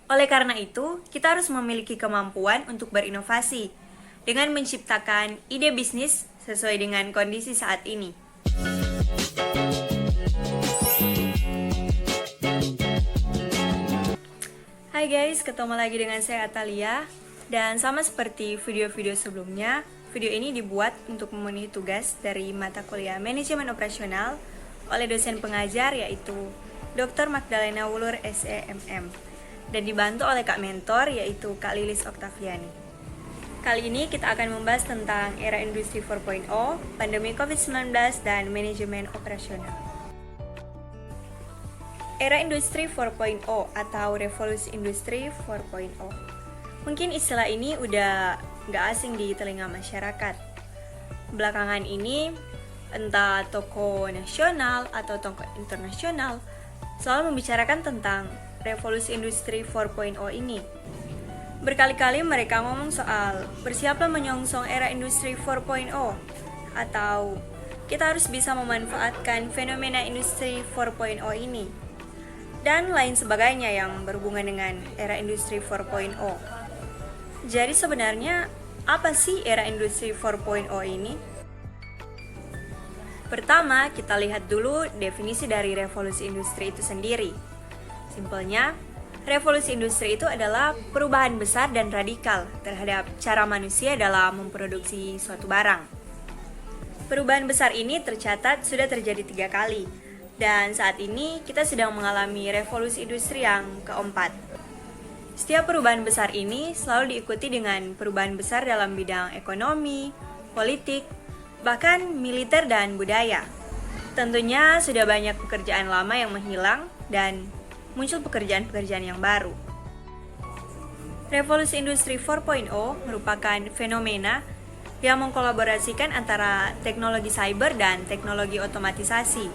Oleh karena itu, kita harus memiliki kemampuan untuk berinovasi dengan menciptakan ide bisnis sesuai dengan kondisi saat ini. Hai guys, ketemu lagi dengan saya Atalia. Dan sama seperti video-video sebelumnya, video ini dibuat untuk memenuhi tugas dari mata kuliah Manajemen Operasional oleh dosen pengajar yaitu Dr. Magdalena Wulur SEMM dan dibantu oleh Kak Mentor yaitu Kak Lilis Oktaviani. Kali ini kita akan membahas tentang era industri 4.0, pandemi COVID-19, dan manajemen operasional. Era industri 4.0 atau revolusi industri 4.0. Mungkin istilah ini udah gak asing di telinga masyarakat. Belakangan ini, entah toko nasional atau toko internasional selalu membicarakan tentang revolusi industri 4.0 ini. Berkali-kali mereka ngomong soal bersiaplah menyongsong era industri 4.0 atau kita harus bisa memanfaatkan fenomena industri 4.0 ini dan lain sebagainya yang berhubungan dengan era industri 4.0. Jadi sebenarnya apa sih era industri 4.0 ini? Pertama, kita lihat dulu definisi dari revolusi industri itu sendiri. Simpelnya, revolusi industri itu adalah perubahan besar dan radikal terhadap cara manusia dalam memproduksi suatu barang. Perubahan besar ini tercatat sudah terjadi 3 kali, dan saat ini kita sedang mengalami revolusi industri yang keempat. Setiap perubahan besar ini selalu diikuti dengan perubahan besar dalam bidang ekonomi, politik, bahkan militer dan budaya. Tentunya sudah banyak pekerjaan lama yang menghilang dan muncul pekerjaan-pekerjaan yang baru. Revolusi industri 4.0 merupakan fenomena yang mengkolaborasikan antara teknologi cyber dan teknologi otomatisasi.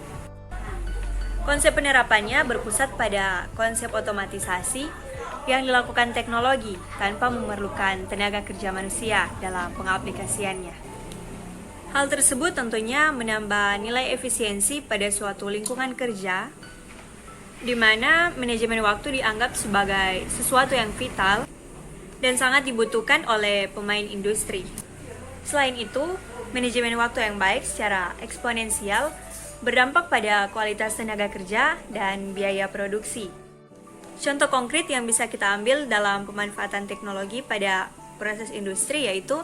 Konsep penerapannya berpusat pada konsep otomatisasi yang dilakukan teknologi tanpa memerlukan tenaga kerja manusia dalam pengaplikasiannya. Hal tersebut tentunya menambah nilai efisiensi pada suatu lingkungan kerja, di mana manajemen waktu dianggap sebagai sesuatu yang vital dan sangat dibutuhkan oleh pemain industri. Selain itu, manajemen waktu yang baik secara eksponensial berdampak pada kualitas tenaga kerja dan biaya produksi. Contoh konkret yang bisa kita ambil dalam pemanfaatan teknologi pada proses industri yaitu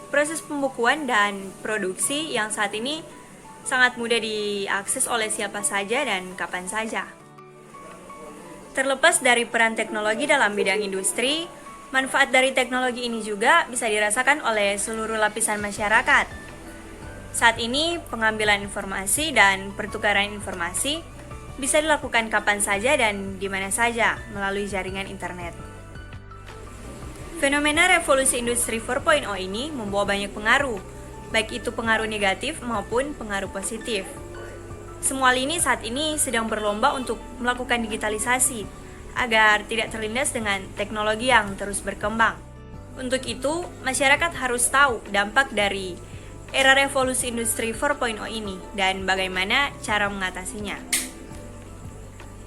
proses pembukuan dan produksi yang saat ini sangat mudah diakses oleh siapa saja dan kapan saja. Terlepas dari peran teknologi dalam bidang industri, manfaat dari teknologi ini juga bisa dirasakan oleh seluruh lapisan masyarakat. Saat ini, pengambilan informasi dan pertukaran informasi bisa dilakukan kapan saja dan di mana saja melalui jaringan internet. Fenomena revolusi industri 4.0 ini membawa banyak pengaruh, baik itu pengaruh negatif maupun pengaruh positif. Semua lini saat ini sedang berlomba untuk melakukan digitalisasi agar tidak terlindas dengan teknologi yang terus berkembang. Untuk itu, masyarakat harus tahu dampak dari era revolusi industri 4.0 ini dan bagaimana cara mengatasinya.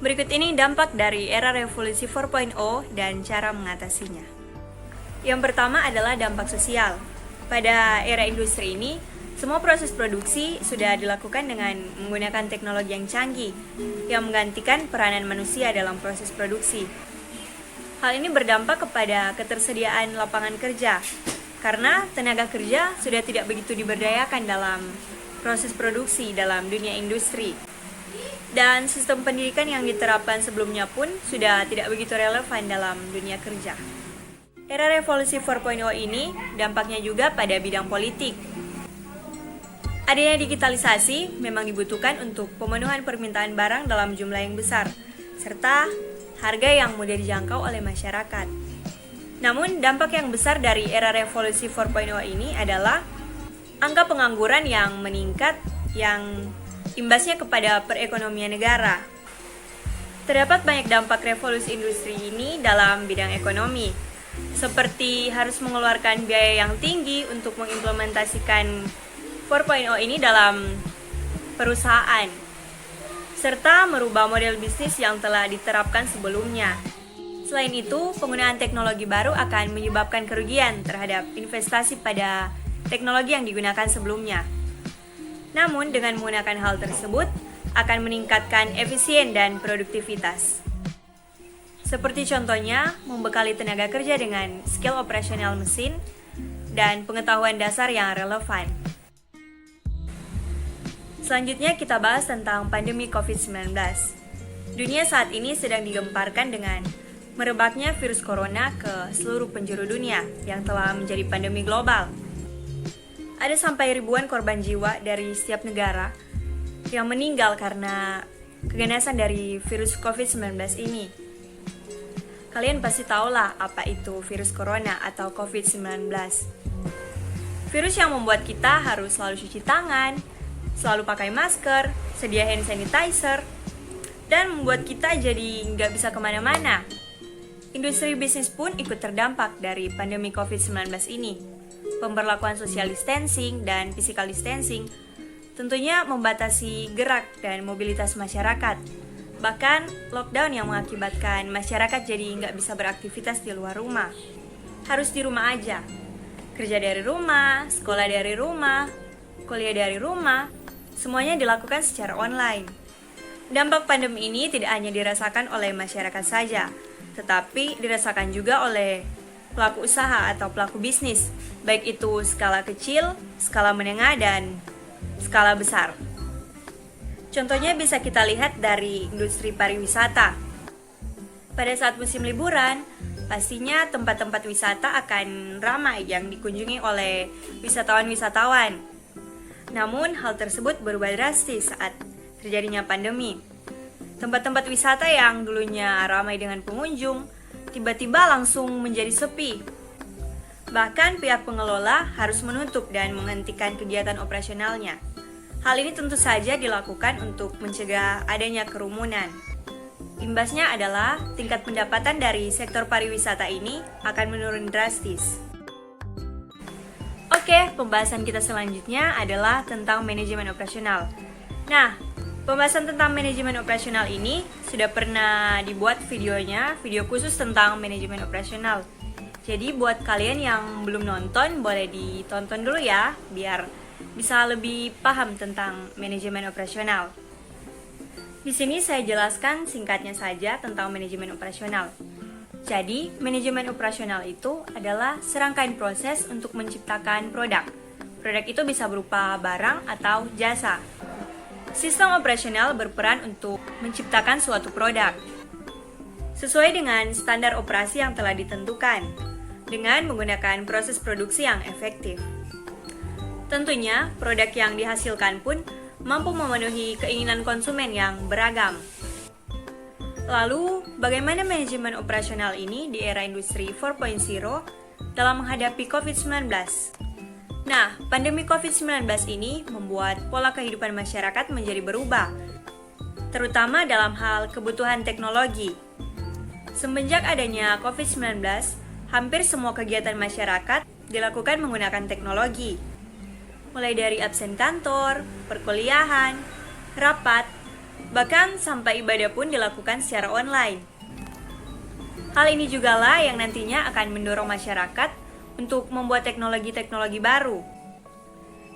Berikut ini dampak dari era revolusi 4.0 dan cara mengatasinya. Yang pertama adalah dampak sosial. Pada era industri ini, semua proses produksi sudah dilakukan dengan menggunakan teknologi yang canggih yang menggantikan peranan manusia dalam proses produksi. Hal ini berdampak kepada ketersediaan lapangan kerja, karena tenaga kerja sudah tidak begitu diberdayakan dalam proses produksi dalam dunia industri. Dan sistem pendidikan yang diterapkan sebelumnya pun sudah tidak begitu relevan dalam dunia kerja. Era revolusi 4.0 ini dampaknya juga pada bidang politik. Adanya digitalisasi memang dibutuhkan untuk pemenuhan permintaan barang dalam jumlah yang besar, serta harga yang mudah dijangkau oleh masyarakat. Namun, dampak yang besar dari era revolusi 4.0 ini adalah angka pengangguran yang meningkat yang imbasnya kepada perekonomian negara. Terdapat banyak dampak revolusi industri ini dalam bidang ekonomi, seperti harus mengeluarkan biaya yang tinggi untuk mengimplementasikan 4.0 ini dalam perusahaan, serta merubah model bisnis yang telah diterapkan sebelumnya. Selain itu, penggunaan teknologi baru akan menyebabkan kerugian terhadap investasi pada teknologi yang digunakan sebelumnya. Namun, dengan menggunakan hal tersebut, akan meningkatkan efisien dan produktivitas. Seperti contohnya, membekali tenaga kerja dengan skill operasional mesin dan pengetahuan dasar yang relevan. Selanjutnya kita bahas tentang pandemi COVID-19. Dunia saat ini sedang digemparkan dengan merebaknya virus corona ke seluruh penjuru dunia yang telah menjadi pandemi global. Ada sampai ribuan korban jiwa dari setiap negara yang meninggal karena keganasan dari virus COVID-19 ini. Kalian pasti tahulah apa itu virus corona atau COVID-19. Virus yang membuat kita harus selalu cuci tangan, selalu pakai masker, sedia hand sanitizer, dan membuat kita jadi nggak bisa kemana-mana. Industri bisnis pun ikut terdampak dari pandemi COVID-19 ini. Pemberlakuan social distancing dan physical distancing tentunya membatasi gerak dan mobilitas masyarakat. Bahkan lockdown yang mengakibatkan masyarakat jadi nggak bisa beraktivitas di luar rumah. Harus di rumah aja. Kerja dari rumah, sekolah dari rumah, kuliah dari rumah, semuanya dilakukan secara online. Dampak pandemi ini tidak hanya dirasakan oleh masyarakat saja, tetapi dirasakan juga oleh pelaku usaha atau pelaku bisnis, baik itu skala kecil, skala menengah, dan skala besar. Contohnya bisa kita lihat dari industri pariwisata. Pada saat musim liburan, pastinya tempat-tempat wisata akan ramai yang dikunjungi oleh wisatawan-wisatawan. Namun, hal tersebut berubah drastis saat terjadinya pandemi. Tempat-tempat wisata yang dulunya ramai dengan pengunjung, tiba-tiba langsung menjadi sepi. Bahkan pihak pengelola harus menutup dan menghentikan kegiatan operasionalnya. Hal ini tentu saja dilakukan untuk mencegah adanya kerumunan. Imbasnya adalah tingkat pendapatan dari sektor pariwisata ini akan menurun drastis. Oke, pembahasan kita selanjutnya adalah tentang manajemen operasional. Nah, pembahasan tentang manajemen operasional ini sudah pernah dibuat videonya, video khusus tentang manajemen operasional. Jadi buat kalian yang belum nonton, boleh ditonton dulu ya, biar bisa lebih paham tentang manajemen operasional. Di sini saya jelaskan singkatnya saja tentang manajemen operasional. Jadi, manajemen operasional itu adalah serangkaian proses untuk menciptakan produk. Produk itu bisa berupa barang atau jasa. Sistem operasional berperan untuk menciptakan suatu produk sesuai dengan standar operasi yang telah ditentukan dengan menggunakan proses produksi yang efektif. Tentunya, produk yang dihasilkan pun mampu memenuhi keinginan konsumen yang beragam. Lalu, bagaimana manajemen operasional ini di era industri 4.0 dalam menghadapi COVID-19? Nah, pandemi COVID-19 ini membuat pola kehidupan masyarakat menjadi berubah, terutama dalam hal kebutuhan teknologi. Semenjak adanya COVID-19, hampir semua kegiatan masyarakat dilakukan menggunakan teknologi. Mulai dari absen kantor, perkuliahan, rapat, bahkan sampai ibadah pun dilakukan secara online. Hal ini jugalah yang nantinya akan mendorong masyarakat untuk membuat teknologi-teknologi baru.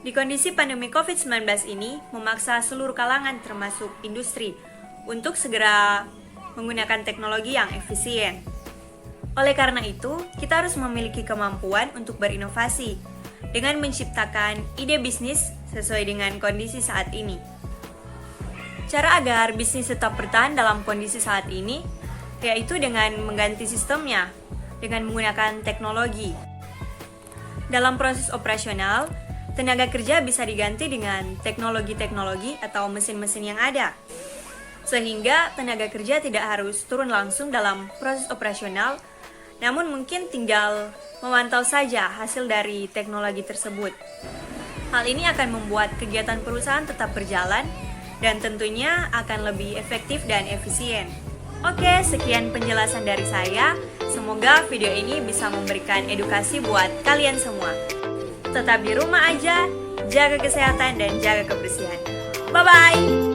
Di kondisi pandemi COVID-19 ini memaksa seluruh kalangan termasuk industri untuk segera menggunakan teknologi yang efisien. Oleh karena itu, kita harus memiliki kemampuan untuk berinovasi dengan menciptakan ide bisnis sesuai dengan kondisi saat ini. Cara agar bisnis tetap bertahan dalam kondisi saat ini yaitu dengan mengganti sistemnya dengan menggunakan teknologi. Dalam proses operasional, tenaga kerja bisa diganti dengan teknologi-teknologi atau mesin-mesin yang ada. Sehingga tenaga kerja tidak harus turun langsung dalam proses operasional, namun mungkin tinggal memantau saja hasil dari teknologi tersebut. Hal ini akan membuat kegiatan perusahaan tetap berjalan dan tentunya akan lebih efektif dan efisien. Oke, sekian penjelasan dari saya. Semoga video ini bisa memberikan edukasi buat kalian semua. Tetap di rumah aja, jaga kesehatan dan jaga kebersihan. Bye-bye!